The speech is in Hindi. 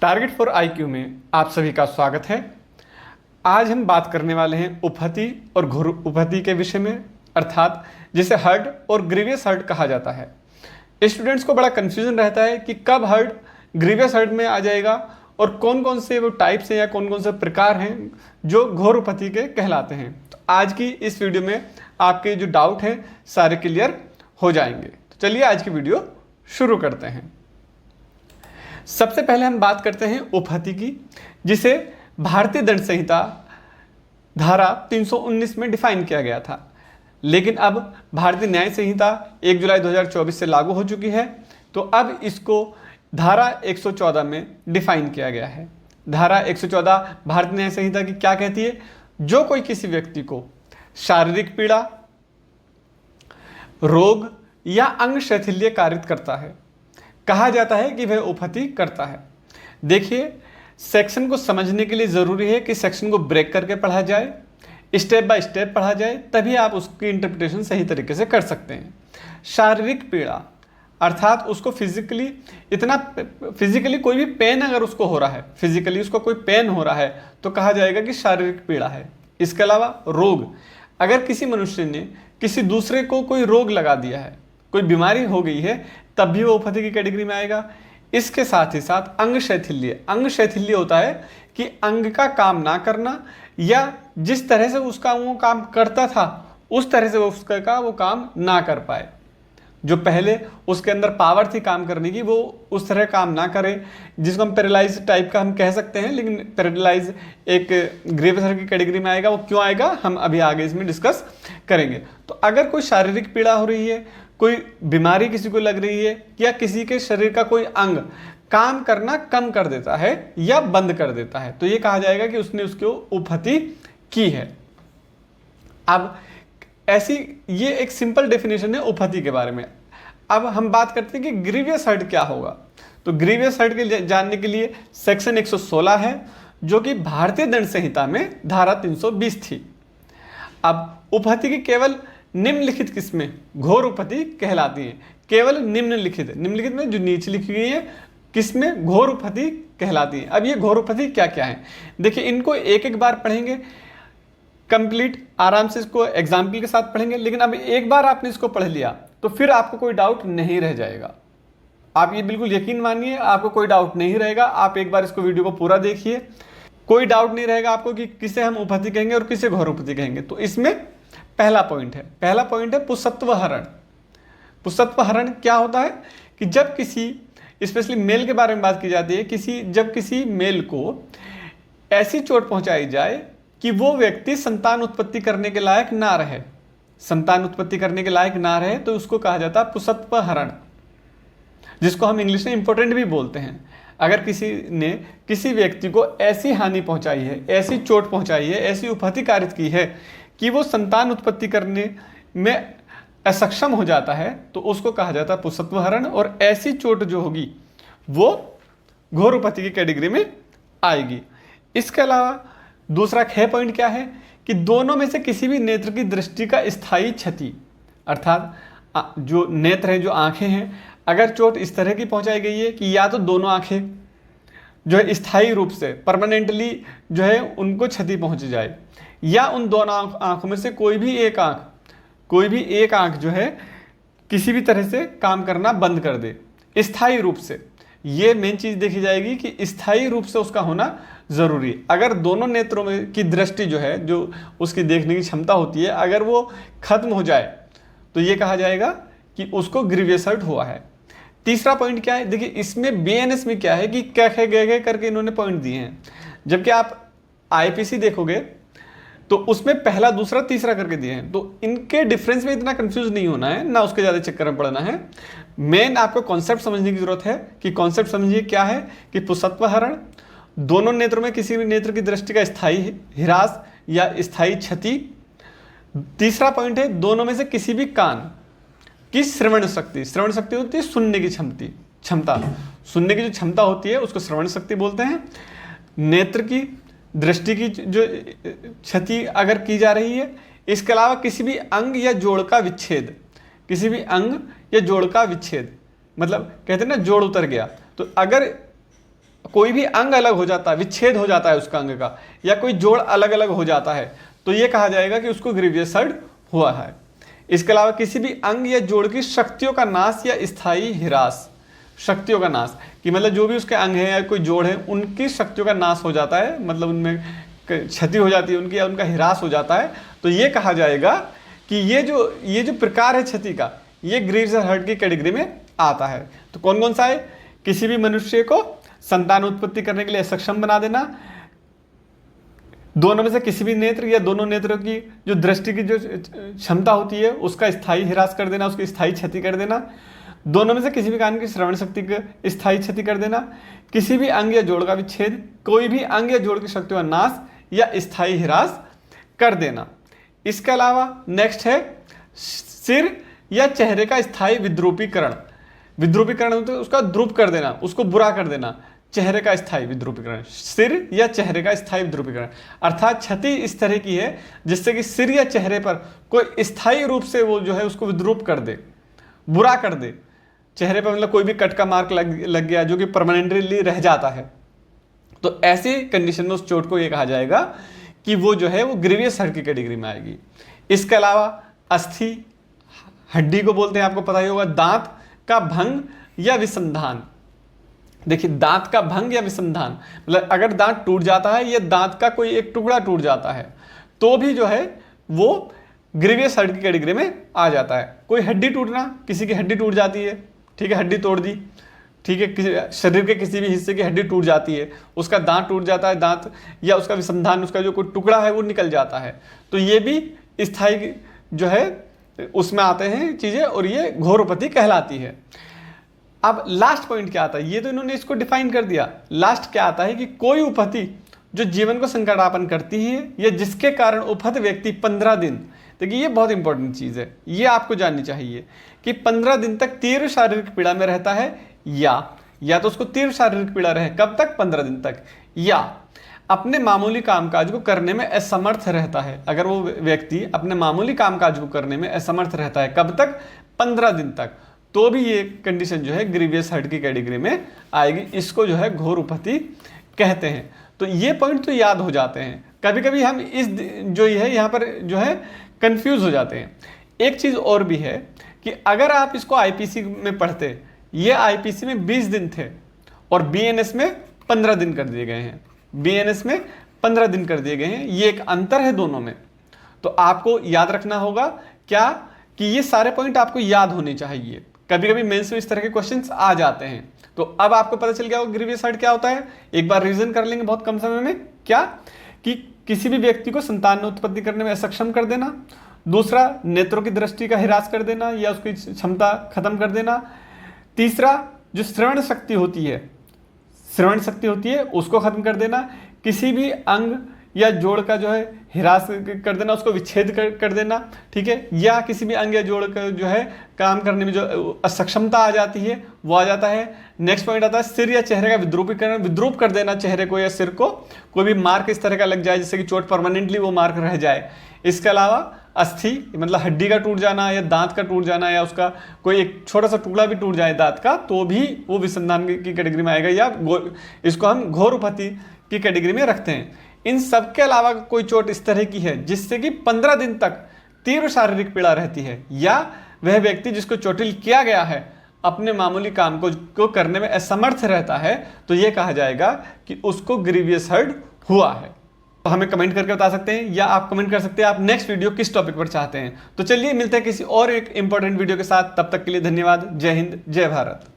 टारगेट फॉर आईक्यू में आप सभी का स्वागत है। आज हम बात करने वाले हैं उपहति और घोर उपहति के विषय में, अर्थात जिसे हर्ट और ग्रीवियस हर्ट कहा जाता है। स्टूडेंट्स को बड़ा कन्फ्यूजन रहता है कि कब हर्ट ग्रीवियस हर्ट में आ जाएगा और कौन कौन से वो टाइप्स हैं या कौन कौन से प्रकार हैं जो घोर उपहति के कहलाते हैं। तो आज की इस वीडियो में आपके जो डाउट हैं सारे क्लियर हो जाएंगे। तो चलिए आज की वीडियो शुरू करते हैं। सबसे पहले हम बात करते हैं उपहति की, जिसे भारतीय दंड संहिता धारा 319 में डिफाइन किया गया था, लेकिन अब भारतीय न्याय संहिता 1 जुलाई 2024 से लागू हो चुकी है। तो अब इसको धारा 114 में डिफाइन किया गया है। धारा 114 भारतीय न्याय संहिता की क्या कहती है? जो कोई किसी व्यक्ति को शारीरिक पीड़ा, रोग या अंग शैथिल्य कारित करता है, कहा जाता है कि वह उपहति करता है। देखिए, सेक्शन को समझने के लिए ज़रूरी है कि सेक्शन को ब्रेक करके पढ़ा जाए, स्टेप बाय स्टेप पढ़ा जाए, तभी आप उसकी इंटरप्रिटेशन सही तरीके से कर सकते हैं। शारीरिक पीड़ा अर्थात उसको फिजिकली कोई भी पेन अगर उसको हो रहा है, फिजिकली उसको कोई पेन हो रहा है तो कहा जाएगा कि शारीरिक पीड़ा है। इसके अलावा रोग, अगर किसी मनुष्य ने किसी दूसरे को कोई रोग लगा दिया है, कोई बीमारी हो गई है, तब भी वो उपहति की कैटेगरी में आएगा। इसके साथ ही साथ अंग शैथिल्य, अंग शैथिल्य होता है कि अंग का काम ना करना या जिस तरह से उसका वो काम करता था उस तरह से उसका वो काम ना कर पाए। जो पहले उसके अंदर पावर थी काम करने की, वो उस तरह काम ना करे, जिसको हम पैरालाइज टाइप का हम कह सकते हैं। लेकिन पैरालाइज एक ग्रीवियस हर्ट की कैटेगरी में आएगा। वो क्यों आएगा हम अभी आगे इसमें डिस्कस करेंगे। तो अगर कोई शारीरिक पीड़ा हो रही है, कोई बीमारी किसी को लग रही है, या किसी के शरीर का कोई अंग काम करना कम कर देता है या बंद कर देता है, तो ये कहा जाएगा कि उसने उसको उपहति की है। अब ऐसी ये एक सिंपल डेफिनेशन है उपहति के बारे में। अब हम बात करते हैं कि ग्रीवियस हर्ट क्या होगा। तो ग्रीवियस हर्ट के जानने के लिए सेक्शन 116 है, जो कि भारतीय दंड संहिता में धारा 320 थी। अब उपहति की केवल निम्नलिखित किस्में घोर उपहति कहलाती हैं। केवल निम्नलिखित में जो नीचे लिखी गई है किस्में घोर उपहति कहलाती हैं। अब ये घोर उपहति क्या क्या है, देखिए, इनको एक एक बार पढ़ेंगे, कंप्लीट आराम से इसको एग्जाम्पल के साथ पढ़ेंगे। लेकिन अब एक बार आपने इसको पढ़ लिया तो फिर आपको कोई डाउट नहीं रह जाएगा। आप ये बिल्कुल यकीन मानिए, आपको कोई डाउट नहीं रहेगा। आप एक बार इसको वीडियो को पूरा देखिए, कोई डाउट नहीं रहेगा आपको कि किसे हम उपहति कहेंगे और किसे घोर उपहति कहेंगे। तो इसमें पहला पॉइंट है पुंसत्व हरण। पुंसत्व हरण क्या होता है कि जब किसी, स्पेशली मेल के बारे में बात की जाती है, जब किसी मेल को ऐसी चोट पहुंचाई जाए कि वो व्यक्ति संतान उत्पत्ति करने के लायक ना रहे, तो उसको कहा जाता है पुंसत्व हरण, जिसको हम इंग्लिश में इंपॉर्टेंट भी बोलते हैं। अगर किसी ने किसी व्यक्ति को ऐसी हानि पहुंचाई है, ऐसी चोट पहुंचाई है, ऐसी उपहति कारित की है कि वो संतान उत्पत्ति करने में असक्षम हो जाता है, तो उसको कहा जाता है पुंसत्व हरण। और ऐसी चोट जो होगी वो घोर उपहति की कैटेगरी में आएगी। इसके अलावा दूसरा पॉइंट क्या है कि दोनों में से किसी भी नेत्र की दृष्टि का स्थायी क्षति, अर्थात जो नेत्र है, जो आंखें हैं, अगर चोट इस तरह की पहुंचाई गई है कि या तो दोनों आंखें जो है स्थायी रूप से परमानेंटली जो है उनको क्षति पहुंच जाए, या उन दोनों आंखों में से कोई भी एक आंख जो है किसी भी तरह से काम करना बंद कर दे स्थायी रूप से। ये मेन चीज देखी जाएगी कि स्थायी रूप से उसका होना जरूरी है। अगर दोनों नेत्रों में की दृष्टि जो है, जो उसकी देखने की क्षमता होती है, अगर वो खत्म हो जाए तो ये कहा जाएगा कि उसको ग्रीवियस हर्ट हुआ है। तीसरा पॉइंट क्या है, देखिए, इसमें बीएनएस में क्या है कि कह गए करके इन्होंने पॉइंट दिए हैं, जबकि आप आईपीसी देखोगे तो उसमें पहला, दूसरा, तीसरा करके दिए हैं। तो इनके डिफरेंस में इतना कंफ्यूज नहीं होना है, ना उसके ज़्यादा चक्कर में पड़ना है। मेन आपको कॉन्सेप्ट समझने की जरूरत है कि कॉन्सेप्ट समझिए क्या है कि पुंसत्व हरण, दोनों नेत्रों में किसी भी नेत्र की दृष्टि का स्थायी ह्रास या स्थायी क्षति। तीसरा पॉइंट है दोनों में से किसी भी कान की श्रवण शक्ति होती है सुनने की क्षमता, सुनने की जो क्षमता होती है उसको श्रवण शक्ति बोलते हैं। नेत्र की दृष्टि की जो क्षति अगर की जा रही है, इसके अलावा किसी भी अंग या जोड़ का विच्छेद, मतलब कहते हैं ना जोड़ उतर गया, तो अगर कोई भी अंग अलग हो जाता है, विच्छेद हो जाता है उसका अंग का, या कोई जोड़ अलग अलग हो जाता है, तो ये कहा जाएगा कि उसको ग्रीवियस हर्ट हुआ है। इसके अलावा किसी भी अंग या जोड़ की शक्तियों का नाश या स्थायी हिरास, शक्तियों का नाश कि मतलब जो भी उसके अंग है या कोई जोड़ है उनकी शक्तियों का नाश हो जाता है, मतलब उनमें क्षति हो जाती है उनकी, या उनका हिरास हो जाता है, तो ये कहा जाएगा कि ये जो प्रकार है क्षति का, ये ग्रीव्स हर्ट की कैटेगरी में आता है। तो कौन कौन सा है? किसी भी मनुष्य को संतान उत्पत्ति करने के लिए असक्षम बना देना, दोनों में से किसी भी नेत्र या दोनों नेत्रों की जो दृष्टि की जो क्षमता होती है उसका स्थायी हिरास कर देना, उसकी स्थायी क्षति कर देना, दोनों में से किसी भी कान की श्रवण शक्ति की स्थायी क्षति कर देना, किसी भी अंग या जोड़ का विच्छेद, कोई भी अंग या जोड़ की शक्तियों का नाश या स्थायी हिरास कर देना। इसके अलावा नेक्स्ट है सिर या चेहरे का स्थायी विद्रूपीकरण। विद्रूपीकरण होता है उसका द्रुप कर देना, उसको बुरा कर देना। चेहरे का स्थायी विद्रूपीकरण, सिर या चेहरे का स्थायी विद्रूपीकरण, अर्थात क्षति इस तरह की है जिससे कि सिर या चेहरे पर कोई स्थायी रूप से वो जो है उसको विद्रूप कर दे, बुरा कर दे। चेहरे पर मतलब कोई भी कट का मार्क लग गया जो कि परमानेंटली रह जाता है, तो ऐसी कंडीशन में उस चोट को ये कहा जाएगा कि वो जो है वो ग्रीवियस हर्ट की कैटेगरी में आएगी। इसके अलावा अस्थि, हड्डी को बोलते हैं, आपको पता ही होगा। दांत का भंग या विसंधान, देखिए दांत का भंग या विसंधान मतलब अगर दांत टूट जाता है या दांत का कोई एक टुकड़ा टूट जाता है तो भी जो है वो ग्रीवियस हर्ट की कैटेगरी में आ जाता है। कोई हड्डी टूटना, किसी की हड्डी टूट जाती है, ठीक है, हड्डी तोड़ दी, ठीक है, किसी शरीर के किसी भी हिस्से की हड्डी टूट जाती है, उसका दांत टूट जाता है, दांत या उसका विसंधान, उसका जो कोई टुकड़ा है वो निकल जाता है, तो ये भी स्थायी जो है उसमें आते हैं चीज़ें, और ये घोरोपति कहलाती है। अब लास्ट पॉइंट क्या आता है, ये तो इन्होंने इसको डिफाइन कर दिया। लास्ट क्या आता है कि कोई उपहति जो जीवन को संकटापन्न करती है या जिसके कारण उपहत व्यक्ति 15 दिन, देखिए ये बहुत इंपॉर्टेंट चीज़ है, ये आपको जाननी चाहिए कि 15 दिन तक तीव्र शारीरिक पीड़ा में रहता है, या तो उसको तीव्र शारीरिक पीड़ा रहे, कब तक? 15 दिन तक, या अपने मामूली कामकाज को करने में असमर्थ रहता है। अगर वो व्यक्ति अपने मामूली कामकाज को करने में असमर्थ रहता है, कब तक? 15 दिन तक, तो भी ये कंडीशन जो है ग्रीवियस हर्ट की कैटेगरी में आएगी। इसको जो है घोर उपहति कहते हैं। तो ये पॉइंट तो याद हो जाते हैं। कभी कभी हम इस जो है यहाँ पर जो है कंफ्यूज हो जाते हैं। एक चीज़ और भी है कि अगर आप इसको आईपीसी में पढ़ते, ये आईपीसी में 20 दिन थे और बीएनएस में 15 दिन कर दिए गए हैं, बीएनएस में 15 दिन कर दिए गए हैं, ये एक अंतर है दोनों में। तो आपको याद रखना होगा क्या कि ये सारे पॉइंट आपको याद होने चाहिए। कभी कभी मेंस में इस तरह के क्वेश्चंस आ जाते हैं। तो अब आपको पता चल गया होगा ग्रीवियस हर्ट क्या होता है। एक बार रिवीजन कर लेंगे बहुत कम समय में। क्या कि किसी भी व्यक्ति को संतान उत्पत्ति करने में असक्षम कर देना, दूसरा नेत्रों की दृष्टि का हिरास कर देना या उसकी क्षमता खत्म कर देना, तीसरा जो श्रवण शक्ति होती है उसको खत्म कर देना, किसी भी अंग या जोड़ का जो है हिरास कर देना, उसको विच्छेद कर देना, ठीक है, या किसी भी अंग या जोड़ का जो है काम करने में जो असक्षमता आ जाती है वो आ जाता है। नेक्स्ट पॉइंट आता है सिर या चेहरे का विद्रूपीकरण, विद्रूप कर देना चेहरे को या सिर को, कोई भी मार्क इस तरह का लग जाए जिससे कि चोट परमानेंटली वो मार्क रह जाए। इसके अलावा अस्थि मतलब हड्डी का टूट जाना या दांत का टूट जाना या उसका कोई एक छोटा सा टुकड़ा भी टूट जाए दांत का, तो भी वो विसंधान की कैटेगरी में आएगा, या इसको हम घोर उपहति की कैटेगरी में रखते हैं। इन सब के अलावा कोई चोट इस तरह की है जिससे कि 15 दिन तक तीव्र शारीरिक पीड़ा रहती है, या वह व्यक्ति जिसको चोटिल किया गया है अपने मामूली काम को करने में असमर्थ रहता है, तो यह कहा जाएगा कि उसको ग्रीवियस हर्ट हुआ है। तो हमें कमेंट करके बता सकते हैं, या आप कमेंट कर सकते हैं आप नेक्स्ट वीडियो किस टॉपिक पर चाहते हैं। तो चलिए मिलते हैं किसी और एक इंपॉर्टेंट वीडियो के साथ, तब तक के लिए धन्यवाद। जय हिंद, जय भारत।